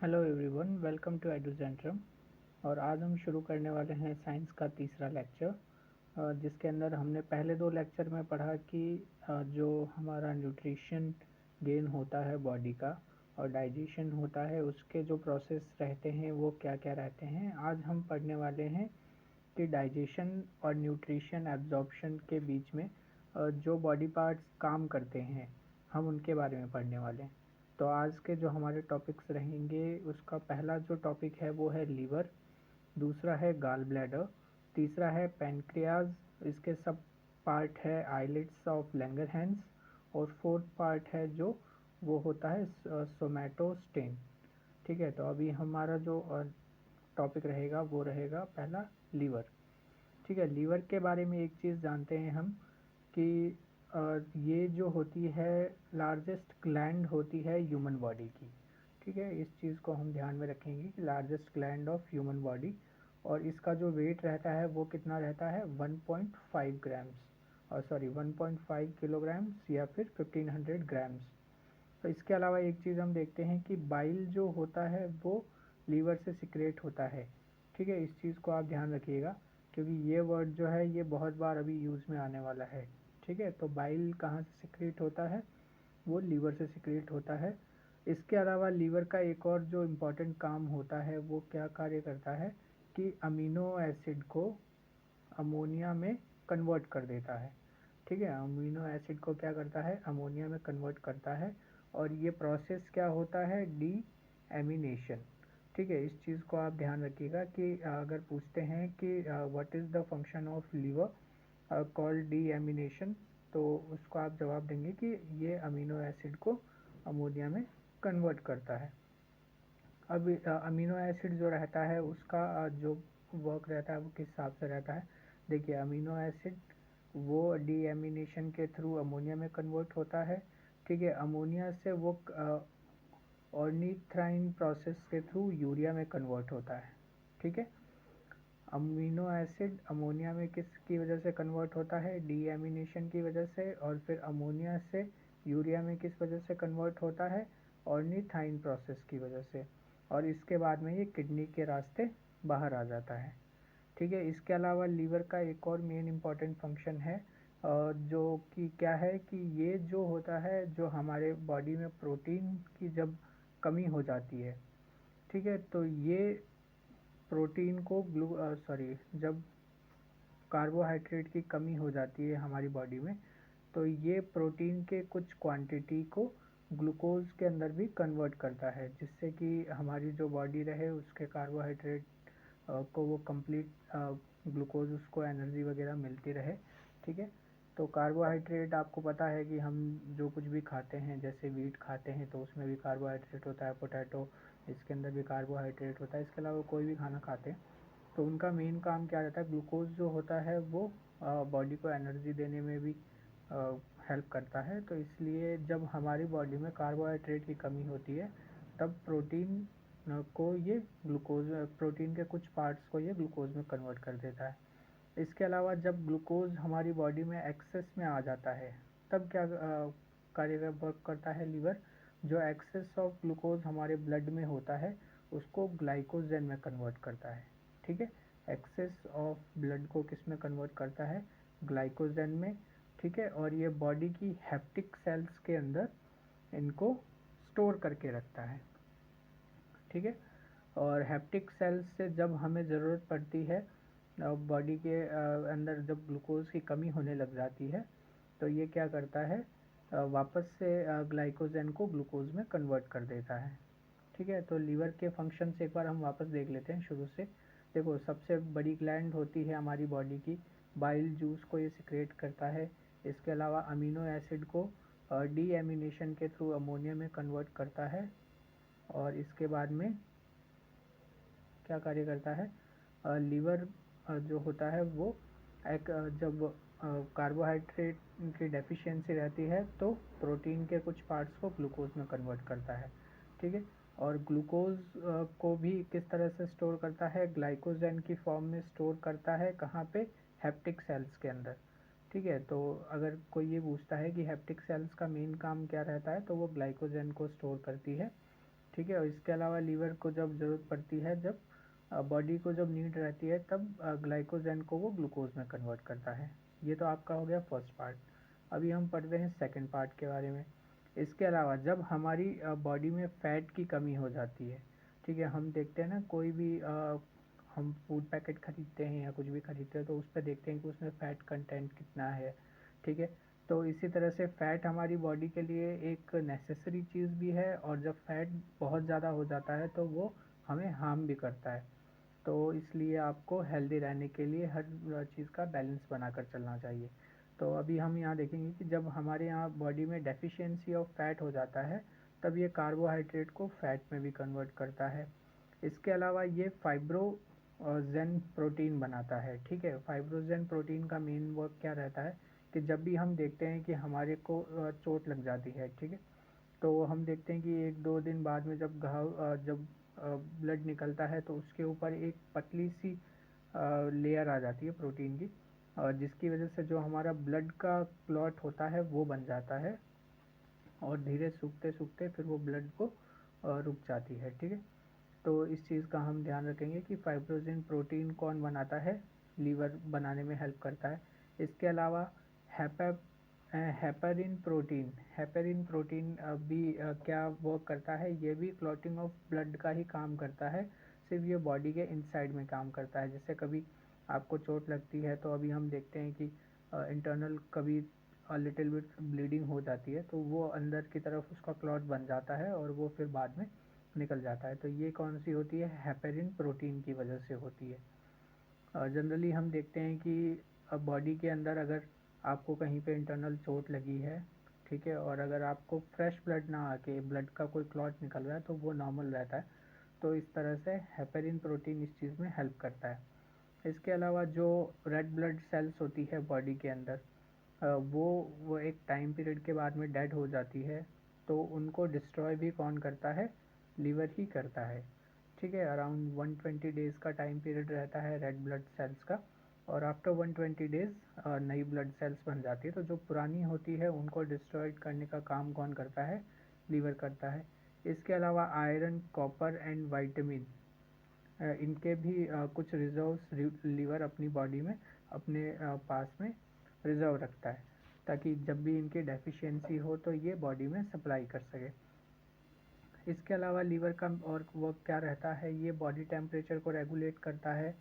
Hello everyone, welcome to Educentrum. और आज हम शुरू करने वाले हैं साइंस का तीसरा लेक्चर, जिसके अंदर हमने पहले दो लेक्चर में पढ़ा कि जो हमारा न्यूट्रिशन गेन होता है बॉडी का और डाइजेशन होता है, उसके जो प्रोसेस रहते हैं वो क्या क्या रहते हैं। आज हम पढ़ने वाले हैं कि डाइजेशन और न्यूट्रिशन एब्जॉर्प्शन के बीच में जो बॉडी पार्ट्स काम करते हैं, हम उनके बारे में पढ़ने वाले हैं। तो आज के जो हमारे टॉपिक्स रहेंगे, उसका पहला जो टॉपिक है वो है लीवर, दूसरा है गाल ब्लैडर, तीसरा है पैनक्रियाज, इसके सब पार्ट है आइलेट्स ऑफ लैंगरहैंस, और फोर्थ पार्ट है जो वो होता है सोमैटोस्टेन। ठीक है, तो अभी हमारा जो टॉपिक रहेगा वो रहेगा पहला लीवर। ठीक है, लीवर के बारे में एक चीज़ जानते हैं हम कि ये जो होती है लार्जेस्ट ग्लैंड होती है ह्यूमन बॉडी की। ठीक है, इस चीज़ को हम ध्यान में रखेंगे कि largest gland of human body, और इसका जो वेट रहता है वो कितना रहता है 1.5 ग्राम्स, और सॉरी 1.5 किलोग्राम्स या फिर 1500 ग्राम्स। तो इसके अलावा एक चीज़ हम देखते हैं कि बाइल जो होता है वो लीवर से सिक्रेट होता है। ठीक है, इस चीज़ को आप ध्यान रखिएगा, क्योंकि ये वर्ड जो है ये बहुत बार अभी यूज़ में आने वाला है। ठीक है, तो बाइल कहाँ से सिक्रेट होता है, वो लीवर से सिक्रेट होता है। इसके अलावा लीवर का एक और जो इम्पोर्टेंट काम होता है वो क्या कार्य करता है कि अमीनो एसिड को अमोनिया में कन्वर्ट कर देता है। ठीक है, अमीनो एसिड को क्या करता है, अमोनिया में कन्वर्ट करता है, और ये प्रोसेस क्या होता है, डी एमिनेशन। ठीक है, इस चीज़ को आप ध्यान रखिएगा कि अगर पूछते हैं कि what is the function of liver called deamination, तो उसको आप जवाब देंगे कि ये अमीनो एसिड को अमोनिया में कन्वर्ट करता है। अब अमीनो एसिड जो रहता है उसका जो वर्क रहता है वो किस हिसाब से रहता है। देखिए, अमीनो एसिड वो डीएमिनेशन के थ्रू अमोनिया में कन्वर्ट होता है। ठीक है, अमोनिया से वो ऑर्निथ्राइन प्रोसेस के थ्रू यूरिया में कन्वर्ट होता है। ठीक है, अमीनो एसिड अमोनिया में किसकी वजह से कन्वर्ट होता है, डीएमिनेशन की वजह से, और फिर अमोनिया से यूरिया में किस वजह से कन्वर्ट होता है, ऑर्निथाइन प्रोसेस की वजह से, और इसके बाद में ये किडनी के रास्ते बाहर आ जाता है। ठीक है, इसके अलावा लीवर का एक और मेन इम्पॉर्टेंट फंक्शन है, जो कि क्या है कि ये जो होता है, जो हमारे बॉडी में प्रोटीन की जब कमी हो जाती है, ठीक है, तो ये प्रोटीन को जब कार्बोहाइड्रेट की कमी हो जाती है हमारी बॉडी में, तो ये प्रोटीन के कुछ क्वांटिटी को ग्लूकोज के अंदर भी कन्वर्ट करता है, जिससे कि हमारी जो बॉडी रहे उसके कार्बोहाइड्रेट को वो कंप्लीट ग्लूकोज उसको एनर्जी वगैरह मिलती रहे। ठीक है, तो कार्बोहाइड्रेट आपको पता है कि हम जो कुछ भी खाते हैं, जैसे वीट खाते हैं तो उसमें भी कार्बोहाइड्रेट होता है, पोटैटो इसके अंदर भी कार्बोहाइड्रेट होता है। इसके अलावा कोई भी खाना खाते हैं तो उनका मेन काम क्या रहता है, ग्लूकोज जो होता है वो बॉडी को एनर्जी देने में भी हेल्प करता है। तो इसलिए जब हमारी बॉडी में कार्बोहाइड्रेट की कमी होती है, तब प्रोटीन को ये ग्लूकोज प्रोटीन के कुछ पार्ट्स को ये ग्लूकोज में कन्वर्ट कर देता है। इसके अलावा जब ग्लूकोज हमारी बॉडी में एक्सेस में आ जाता है, तब क्या कार्य वर्क करता है लीवर, जो एक्सेस ऑफ ग्लूकोज हमारे ब्लड में होता है उसको ग्लाइकोजन में कन्वर्ट करता है। ठीक है, एक्सेस ऑफ ब्लड को किस में कन्वर्ट करता है, ग्लाइकोजन में। ठीक है, और ये बॉडी की हेप्टिक सेल्स के अंदर इनको स्टोर करके रखता है। ठीक है, और हेप्टिक सेल्स से जब हमें ज़रूरत पड़ती है बॉडी के अंदर, जब ग्लूकोज की कमी होने लग जाती है, तो ये क्या करता है, वापस से ग्लाइकोजन को ग्लूकोज में कन्वर्ट कर देता है। ठीक है, तो लीवर के फंक्शन एक बार हम वापस देख लेते हैं शुरू से। देखो, सबसे बड़ी ग्लैंड होती है हमारी बॉडी की, बाइल जूस को ये सिक्रेट करता है। इसके अलावा अमीनो एसिड को डी एमिनेशन के थ्रू अमोनिया में कन्वर्ट करता है, और इसके बाद में क्या कार्य करता है, लीवर जो होता है वो एक जब कार्बोहाइड्रेट की डेफिशिएंसी रहती है तो प्रोटीन के कुछ पार्ट्स को ग्लूकोज में कन्वर्ट करता है। ठीक है, और ग्लूकोज को भी किस तरह से स्टोर करता है, ग्लाइकोजन की फॉर्म में स्टोर करता है, कहाँ पे, हेप्टिक सेल्स के अंदर। ठीक है, तो अगर कोई ये पूछता है कि हेप्टिक सेल्स का मेन काम क्या रहता है, तो वो ग्लाइकोजन को स्टोर करती है। ठीक है। और इसके अलावा लीवर को जब ज़रूरत पड़ती है, जब बॉडी को जब नीड रहती है, तब ग्लाइकोजन को वो ग्लूकोज में कन्वर्ट करता है। ये तो आपका हो गया फर्स्ट पार्ट। अभी हम पढ़ते हैं सेकंड पार्ट के बारे में। इसके अलावा जब हमारी बॉडी में फ़ैट की कमी हो जाती है, ठीक है, हम देखते हैं ना कोई भी हम फूड पैकेट खरीदते हैं या कुछ भी खरीदते हैं तो उस पर देखते हैं कि उसमें फ़ैट कंटेंट कितना है, ठीक है। तो इसी तरह से फ़ैट हमारी बॉडी के लिए एक नेसेसरी चीज़ भी है, और जब फ़ैट बहुत ज़्यादा हो जाता है तो वो हमें हार्म भी करता है। तो इसलिए आपको हेल्दी रहने के लिए हर चीज़ का बैलेंस बनाकर चलना चाहिए। तो अभी हम यहाँ देखेंगे कि जब हमारे यहाँ बॉडी में डेफिशिएंसी ऑफ फैट हो जाता है, तब ये कार्बोहाइड्रेट को फैट में भी कन्वर्ट करता है। इसके अलावा ये फाइब्रोजेन प्रोटीन बनाता है, ठीक है। फाइब्रोजेन प्रोटीन का मेन वर्क क्या रहता है कि जब भी हम देखते हैं कि हमारे को चोट लग जाती है, ठीक है, तो हम देखते हैं कि 1-2 दिन बाद में जब जब ब्लड निकलता है तो उसके ऊपर एक पतली सी लेयर आ जाती है प्रोटीन की, जिसकी वजह से जो हमारा ब्लड का क्लॉट होता है वो बन जाता है, और धीरे सूखते सूखते फिर वो ब्लड को रुक जाती है, ठीक है। तो इस चीज़ का हम ध्यान रखेंगे कि फाइब्रोजिन प्रोटीन कौन बनाता है, लीवर बनाने में हेल्प करता है। इसके अलावा हैपा हेपेरिन प्रोटीन भी क्या वर्क करता है, ये भी क्लॉटिंग ऑफ ब्लड का ही काम करता है, सिर्फ ये बॉडी के इनसाइड में काम करता है। जैसे कभी आपको चोट लगती है तो अभी हम देखते हैं कि इंटरनल कभी लिटिल बिट ब्लीडिंग हो जाती है तो वो अंदर की तरफ उसका क्लॉट बन जाता है और वो फिर बाद में निकल जाता है। तो ये कौन सी होती है, हेपेरिन प्रोटीन की वजह से होती है। जनरली हम देखते हैं कि अब बॉडी के अंदर अगर आपको कहीं पे इंटरनल चोट लगी है, ठीक है, और अगर आपको फ्रेश ब्लड ना आके ब्लड का कोई क्लॉट निकल रहा है तो वो नॉर्मल रहता है। तो इस तरह से हेपेरिन प्रोटीन इस चीज़ में हेल्प करता है। इसके अलावा जो रेड ब्लड सेल्स होती है बॉडी के अंदर, वो एक टाइम पीरियड के बाद में डेड हो जाती है, तो उनको डिस्ट्रॉय भी कौन करता है, लीवर ही करता है, ठीक है। अराउंड 120 डेज़ का टाइम पीरियड रहता है रेड ब्लड सेल्स का, और आफ्टर 120 डेज़ नई ब्लड सेल्स बन जाती है। तो जो पुरानी होती है उनको डिस्ट्रॉयड करने का काम कौन करता है, लीवर करता है। इसके अलावा आयरन, कॉपर एंड वाइटामिन, इनके भी कुछ रिजर्व्स लीवर अपनी बॉडी में अपने पास में रिजर्व रखता है, ताकि जब भी इनकी डेफिशिएंसी हो तो ये बॉडी में सप्लाई कर सके। इसके अलावा लीवर का और वर्क क्या रहता है, ये बॉडी टेम्परेचर को रेगुलेट करता है।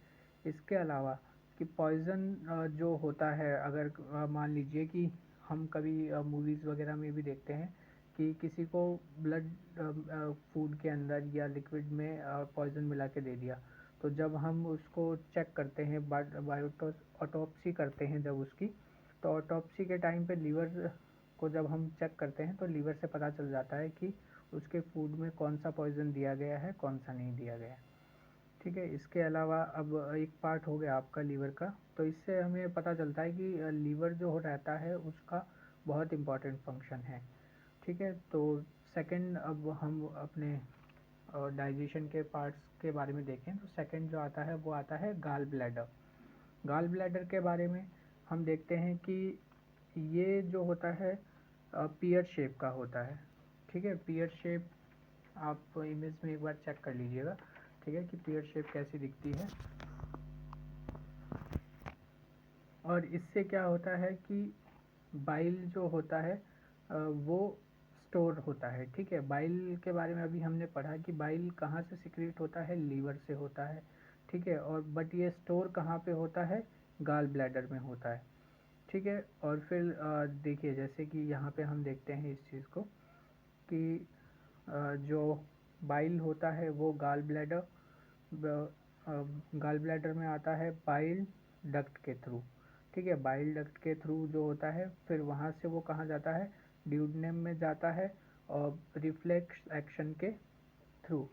इसके अलावा कि पॉइज़न जो होता है, अगर मान लीजिए कि हम कभी मूवीज़ वगैरह में भी देखते हैं कि किसी को ब्लड फूड के अंदर या लिक्विड में पॉइज़न मिला के दे दिया, तो जब हम उसको चेक करते हैं, ऑटोप्सी करते हैं जब उसकी, तो ऑटोप्सी के टाइम पे लीवर को जब हम चेक करते हैं तो लीवर से पता चल जाता है कि उसके फूड में कौन सा पॉइज़न दिया गया है, कौन सा नहीं दिया गया, ठीक है। इसके अलावा अब एक पार्ट हो गया आपका लीवर का, तो इससे हमें पता चलता है कि लीवर जो रहता है उसका बहुत इम्पोर्टेंट फंक्शन है, ठीक है। तो सेकंड, अब हम अपने डाइजेशन के पार्ट्स के बारे में देखें तो सेकंड जो आता है वो आता है गाल ब्लैडर। गाल ब्लैडर के बारे में हम देखते हैं कि ये जो होता है पियर शेप का होता है, ठीक है। पियर शेप आप इमेज में एक बार चेक कर लीजिएगा, ठीक है, कि पियर शेप कैसी दिखती है। और इससे क्या होता है कि बाइल जो होता है वो स्टोर होता है, ठीक है। बाइल के बारे में अभी हमने पढ़ा कि बाइल कहाँ से सिक्रीट होता है, लीवर से होता है, ठीक है। और बट ये स्टोर कहाँ पे होता है, गाल ब्लैडर में होता है, ठीक है। और फिर देखिए जैसे कि यहाँ पे हम देखते हैं इस चीज़ को कि जो बाइल होता है वो गाल ब्लैडर में आता है बाइल डक्ट के थ्रू, ठीक है। बाइल डक्ट के थ्रू जो होता है, फिर वहाँ से वो कहाँ जाता है, ड्यूडेनम में जाता है, और रिफ्लेक्स एक्शन के थ्रू।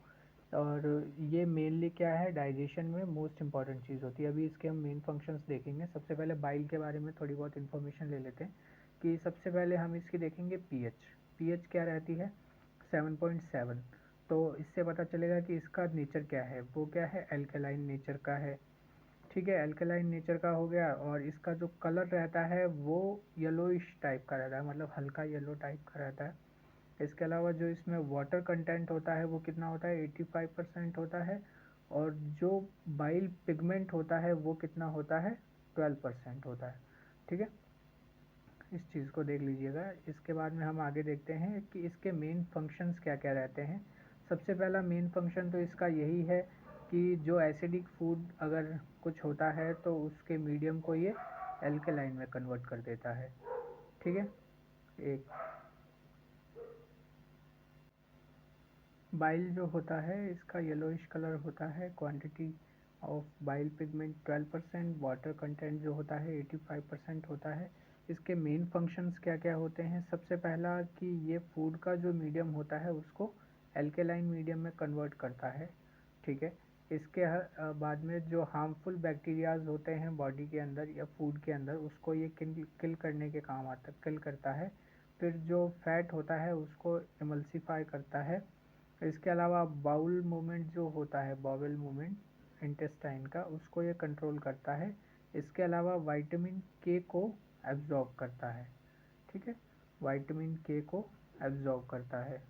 और ये मेनली क्या है, डाइजेशन में मोस्ट इंपॉर्टेंट चीज़ होती है। अभी इसके हम मेन फंक्शंस देखेंगे। सबसे पहले बाइल के बारे में थोड़ी बहुत इन्फॉर्मेशन ले लेते हैं कि सबसे पहले हम इसकी देखेंगे पीएच। पीएच क्या रहती है, 7.7। तो इससे पता चलेगा कि इसका नेचर क्या है, वो क्या है, एल्कलाइन नेचर का है, ठीक है। एल्कलाइन नेचर का हो गया, और इसका जो कलर रहता है वो येलोइश टाइप का रहता है, मतलब हल्का येलो टाइप का रहता है, इसके अलावा जो इसमें वाटर कंटेंट होता है वो कितना होता है, 85% होता है, और जो बाइल पिगमेंट होता है वो कितना होता है, 12% होता है। ठीक है, इस चीज़ को देख लीजिएगा। इसके बाद में हम आगे देखते हैं कि इसके मेन फंक्शंस क्या क्या रहते हैं। सबसे पहला मेन फंक्शन तो इसका यही है कि जो एसिडिक फूड अगर कुछ होता है तो उसके मीडियम को ये एल्केलाइन में कन्वर्ट कर देता है। ठीक है, एक बाइल जो होता है इसका येलोइश कलर होता है, quantity of bile pigment 12%, water content जो होता है 85% होता है। इसके मेन फंक्शंस क्या क्या होते हैं, सबसे पहला कि ये फूड का जो मीडियम होता है उसको एल्केलाइन मीडियम में कन्वर्ट करता है। ठीक है, इसके बाद में जो हार्मफुल बैक्टीरियाज होते हैं बॉडी के अंदर या फूड के अंदर उसको ये किल करने के काम आता, किल करता है। फिर जो फैट होता है उसको इमल्सिफाई करता है। इसके अलावा बाउल मूवमेंट जो होता है, बाउल मूवमेंट इंटेस्टाइन का, उसको ये कंट्रोल करता है। इसके अलावा विटामिन के को एब्जॉर्ब करता है। ठीक है, विटामिन के को एब्जॉर्ब करता है,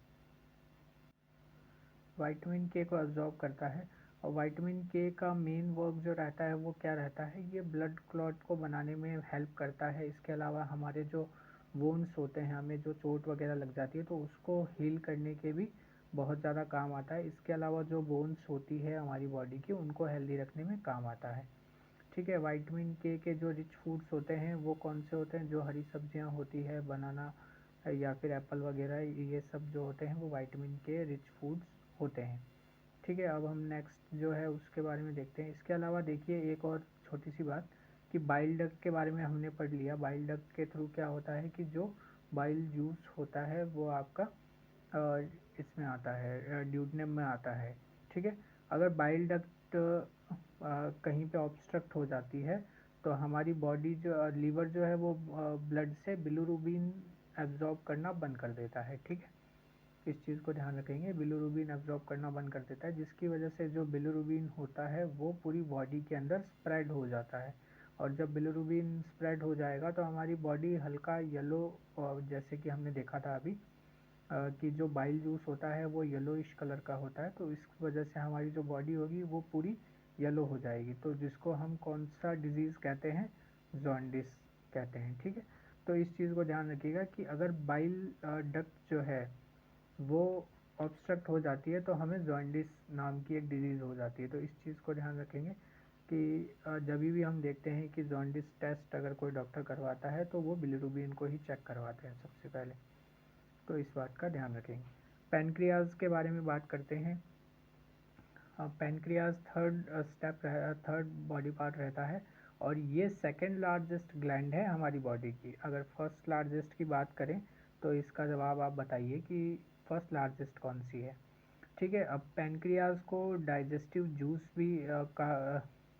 विटामिन के को एब्जॉर्ब करता है। और विटामिन के का मेन वर्क जो रहता है वो क्या रहता है, ये ब्लड क्लॉट को बनाने में हेल्प करता है। इसके अलावा हमारे जो वोन्स होते हैं, हमें जो चोट वगैरह लग जाती है तो उसको हील करने के भी बहुत ज़्यादा काम आता है। इसके अलावा जो बोन्स होती है हमारी बॉडी की उनको हेल्दी रखने में काम आता है। ठीक है, विटामिन के जो रिच फूड्स होते हैं वो कौन से होते हैं, जो हरी सब्जियां होती है, बनाना या फिर एप्पल वगैरह, ये सब जो होते हैं वो विटामिन के रिच फूड्स होते हैं। ठीक है, अब हम नेक्स्ट जो है उसके बारे में देखते हैं। इसके अलावा देखिए एक और छोटी सी बात कि बाइल डक्ट के बारे में हमने पढ़ लिया। बाइल डक्ट के थ्रू क्या होता है कि जो बाइल जूस होता है वो आपका इसमें आता है, ड्यूडेनम में आता है। ठीक है, अगर बाइल डक्ट कहीं पे ऑब्स्ट्रक्ट हो जाती है तो हमारी बॉडी जो लीवर जो है वो ब्लड से बिलिरुबिन एब्जॉर्ब करना बंद कर देता है। ठीक है, इस चीज़ को ध्यान रखेंगे, बिलिरुबिन एब्जॉर्ब करना बंद कर देता है, जिसकी वजह से जो बिलिरुबिन होता है वो पूरी बॉडी के अंदर स्प्रेड हो जाता है। और जब बिलिरुबिन स्प्रेड हो जाएगा तो हमारी बॉडी हल्का येलो, जैसे कि हमने देखा था अभी कि जो बाइल जूस होता है वो येलोइश कलर का होता है, तो इस वजह से हमारी जो बॉडी होगी वो पूरी येलो हो जाएगी, तो जिसको हम कौन सा डिजीज़ कहते हैं, जॉन्डिस कहते हैं। ठीक है, तो इस चीज़ को ध्यान रखिएगा कि अगर बाइल डक्ट जो है वो ऑब्स्ट्रक्ट हो जाती है तो हमें जॉन्डिस नाम की एक डिजीज़ हो जाती है। तो इस चीज़ को ध्यान रखेंगे कि जब भी हम देखते हैं कि जॉन्डिस टेस्ट अगर कोई डॉक्टर करवाता है तो वो बिलिरुबिन को ही चेक करवाते हैं सबसे पहले, तो इस बात का ध्यान रखेंगे। पैनक्रियाज के बारे में बात करते हैं। पैनक्रियाज थर्ड बॉडी पार्ट रहता है और ये सेकंड लार्जेस्ट ग्लैंड है हमारी बॉडी की। अगर फर्स्ट लार्जेस्ट की बात करें तो इसका जवाब आप बताइए कि फर्स्ट लार्जेस्ट कौन सी है। ठीक है, अब पैनक्रियाज को डाइजेस्टिव जूस भी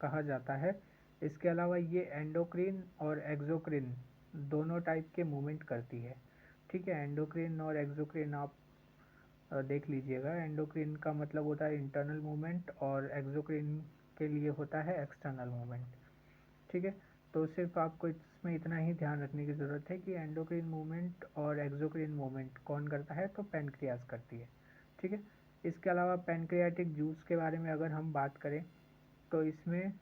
कहा जाता है। इसके अलावा ये एंडोक्रिन और एक्सोक्रिन दोनों टाइप के मूवमेंट करती है। ठीक है, एंडोक्रिन और एक्सोक्रिन आप देख लीजिएगा। एंडोक्रिन का मतलब होता है इंटरनल मूवमेंट और एक्सोक्रिन के लिए होता है एक्सटर्नल मूवमेंट। ठीक है, तो सिर्फ आपको इसमें इतना ही ध्यान रखने की ज़रूरत है कि एंडोक्रिन मूवमेंट और एक्सोक्रिन मूवमेंट कौन करता है, तो पैनक्रियाज करती है। ठीक है, इसके अलावा पैनक्रियाटिक जूस के बारे में अगर हम बात करें तो इसमें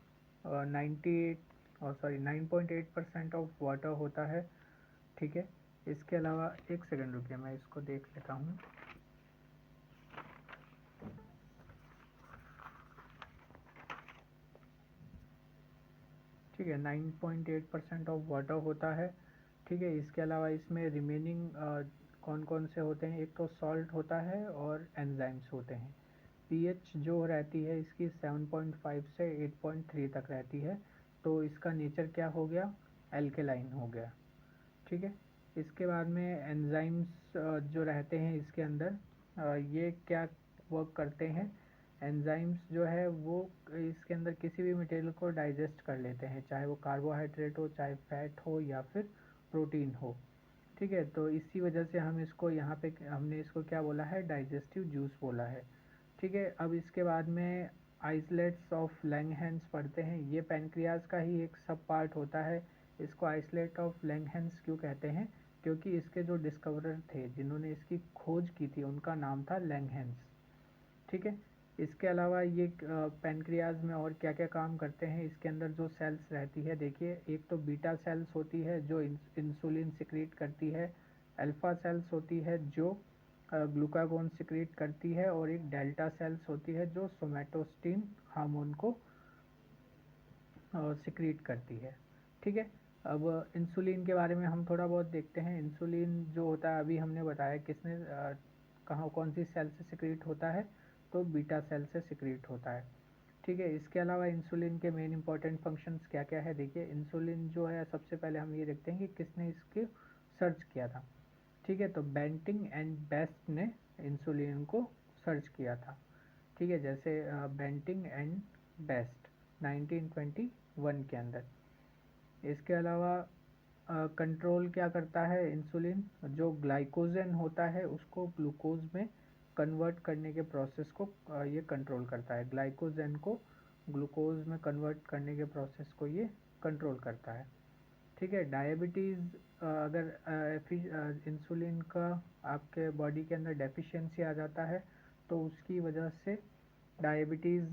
9.8% ऑफ वाटर होता है। ठीक है, इसके अलावा एक सेकंड रुकिए, मैं इसको देख लेता हूँ। ठीक है, 9.8% ऑफ वाटर होता है। ठीक है, इसके अलावा इसमें रिमेनिंग कौन कौन से होते हैं, एक तो सॉल्ट होता है और एंजाइम्स होते हैं। पीएच जो रहती है इसकी 7.5 से 8.3 तक रहती है, तो इसका नेचर क्या हो गया, एल्केलाइन हो गया। ठीक है, इसके बाद में एंजाइम्स जो रहते हैं इसके अंदर ये क्या वर्क करते हैं, एंजाइम्स जो है वो इसके अंदर किसी भी मटेरियल को डाइजेस्ट कर लेते हैं, चाहे वो कार्बोहाइड्रेट हो, चाहे फैट हो या फिर प्रोटीन हो। ठीक है, तो इसी वजह से हम इसको यहाँ पे हमने इसको क्या बोला है, डाइजेस्टिव जूस बोला है। ठीक है, अब इसके बाद में आइसलेट्स ऑफ लैंगहेंस पढ़ते हैं। ये पैनक्रियाज का ही एक सब पार्ट होता है। इसको आइसलेट ऑफ लैंगहेंस क्यों कहते हैं, क्योंकि इसके जो डिस्कवरर थे, जिन्होंने इसकी खोज की थी, उनका नाम था लैंगहेंस। ठीक है। इसके अलावा ये पैनक्रियाज में और क्या क्या काम करते हैं, इसके अंदर जो सेल्स रहती है, देखिए एक तो बीटा सेल्स होती है जो इंसुलिन सिक्रीट करती है, अल्फा सेल्स होती है जो ग्लूकागोन सिक्रीट करती है, और एक डेल्टा सेल्स होती है जो सोमैटोस्टिन हार्मोन को सिक्रीट करती है। ठीक है। अब इंसुलिन के बारे में हम थोड़ा बहुत देखते हैं। इंसुलिन जो होता है, अभी हमने बताया किसने कहाँ कौन सी सेल से सिक्रीट होता है, तो बीटा सेल से सिक्रीट होता है। ठीक है। इसके अलावा इंसुलिन के मेन इंपॉर्टेंट फंक्शंस क्या क्या है, देखिए इंसुलिन जो है, सबसे पहले हम ये देखते हैं कि किसने इसके सर्च किया था। ठीक है। तो बेंटिंग एंड बेस्ट ने इंसुलिन को सर्च किया था। ठीक है। जैसे बेंटिंग एंड बेस्ट 1921 के अंदर। इसके अलावा कंट्रोल क्या करता है इंसुलिन, जो ग्लाइकोजन होता है उसको ग्लूकोज में कन्वर्ट करने के प्रोसेस को ये कंट्रोल करता है। ग्लाइकोजन को ग्लूकोज में कन्वर्ट करने के प्रोसेस को ये कंट्रोल करता है। ठीक है। डायबिटीज़, अगर इंसुलिन का आपके बॉडी के अंदर डेफिशिएंसी आ जाता है तो उसकी वजह से डायबिटीज़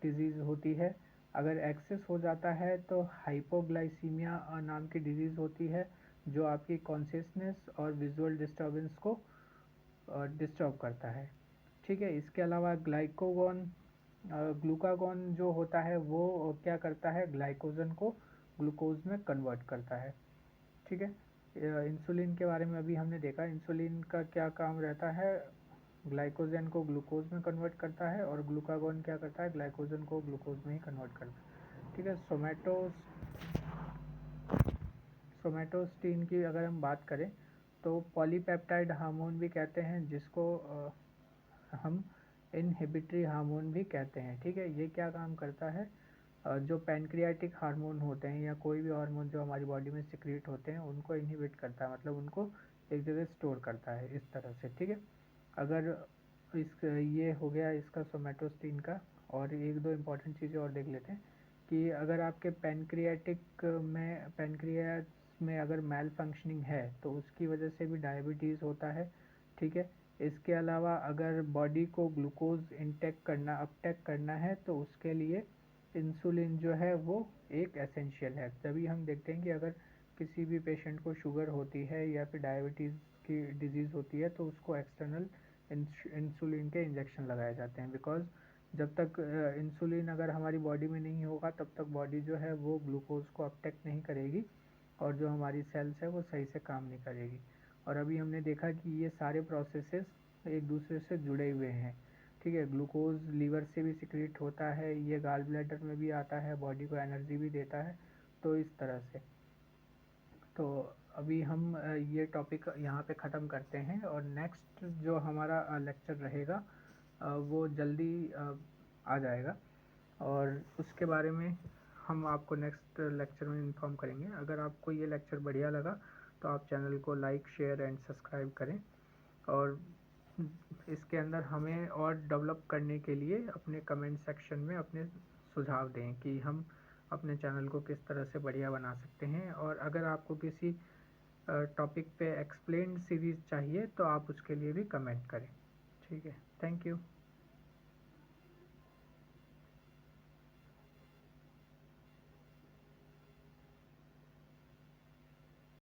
डिजीज़ होती है। अगर एक्सेस हो जाता है तो हाइपोग्लाइसीमिया नाम की डिजीज़ होती है, जो आपकी कॉन्शियसनेस और विजुअल डिस्टर्बेंस को डिस्टर्ब करता है। ठीक है। इसके अलावा ग्लूकागॉन जो होता है वो क्या करता है, ग्लाइकोजन को ग्लूकोज में कन्वर्ट करता है। ठीक है। इंसुलिन के बारे में अभी हमने देखा, इंसुलिन का क्या काम रहता है, ग्लाइकोजन को ग्लूकोज में कन्वर्ट करता है, और ग्लूकागॉन क्या करता है, ग्लाइकोजन को ग्लूकोज में ही कन्वर्ट करता है। ठीक है। सोमैटोस्टिन की अगर हम बात करें तो पॉलीपेप्टाइड हार्मोन भी कहते हैं, जिसको हम इनहिबिटरी हार्मोन भी कहते हैं। ठीक है। ये क्या काम करता है, जो पैनक्रियाटिक हार्मोन होते हैं या कोई भी हार्मोन जो हमारी बॉडी में सिक्रीट होते हैं, उनको इनहिबिट करता है, मतलब उनको एक जगह स्टोर करता है, इस तरह से। ठीक है। अगर ये हो गया इसका सोमैटोस्टिन का। और एक दो इम्पॉर्टेंट चीज़ें और देख लेते हैं कि अगर आपके पैनक्रियाज में अगर मेल फंक्शनिंग है तो उसकी वजह से भी डायबिटीज़ होता है। ठीक है। इसके अलावा अगर बॉडी को ग्लूकोज अपटेक करना है तो उसके लिए इंसुलिन जो है वो एक एसेंशियल है। तभी हम देखते हैं कि अगर किसी भी पेशेंट को शुगर होती है या फिर डायबिटीज़ की डिजीज़ होती है तो उसको एक्सटर्नल इंसुलिन के इंजेक्शन लगाए जाते हैं, बिकॉज जब तक इंसुलिन अगर हमारी बॉडी में नहीं होगा तब तक बॉडी जो है वो ग्लूकोज को अपटेक नहीं करेगी, और जो हमारी सेल्स है वो सही से काम नहीं करेगी। और अभी हमने देखा कि ये सारे प्रोसेसेस एक दूसरे से जुड़े हुए हैं। ठीक है। ग्लूकोज लीवर से भी सिक्रीट होता है, ये गाल ब्लैडर में भी आता है, बॉडी को एनर्जी भी देता है, तो इस तरह से। तो अभी हम ये टॉपिक यहाँ पे ख़त्म करते हैं, और नेक्स्ट जो हमारा लेक्चर रहेगा वो जल्दी आ जाएगा, और उसके बारे में हम आपको नेक्स्ट लेक्चर में इन्फॉर्म करेंगे। अगर आपको ये लेक्चर बढ़िया लगा तो आप चैनल को लाइक, शेयर एंड सब्सक्राइब करें, और इसके अंदर हमें और डेवलप करने के लिए अपने कमेंट सेक्शन में अपने सुझाव दें कि हम अपने चैनल को किस तरह से बढ़िया बना सकते हैं। और अगर आपको किसी टॉपिक पे एक्सप्लेन्ड सीरीज़ चाहिए तो आप उसके लिए भी कमेंट करें। ठीक है। Thank you.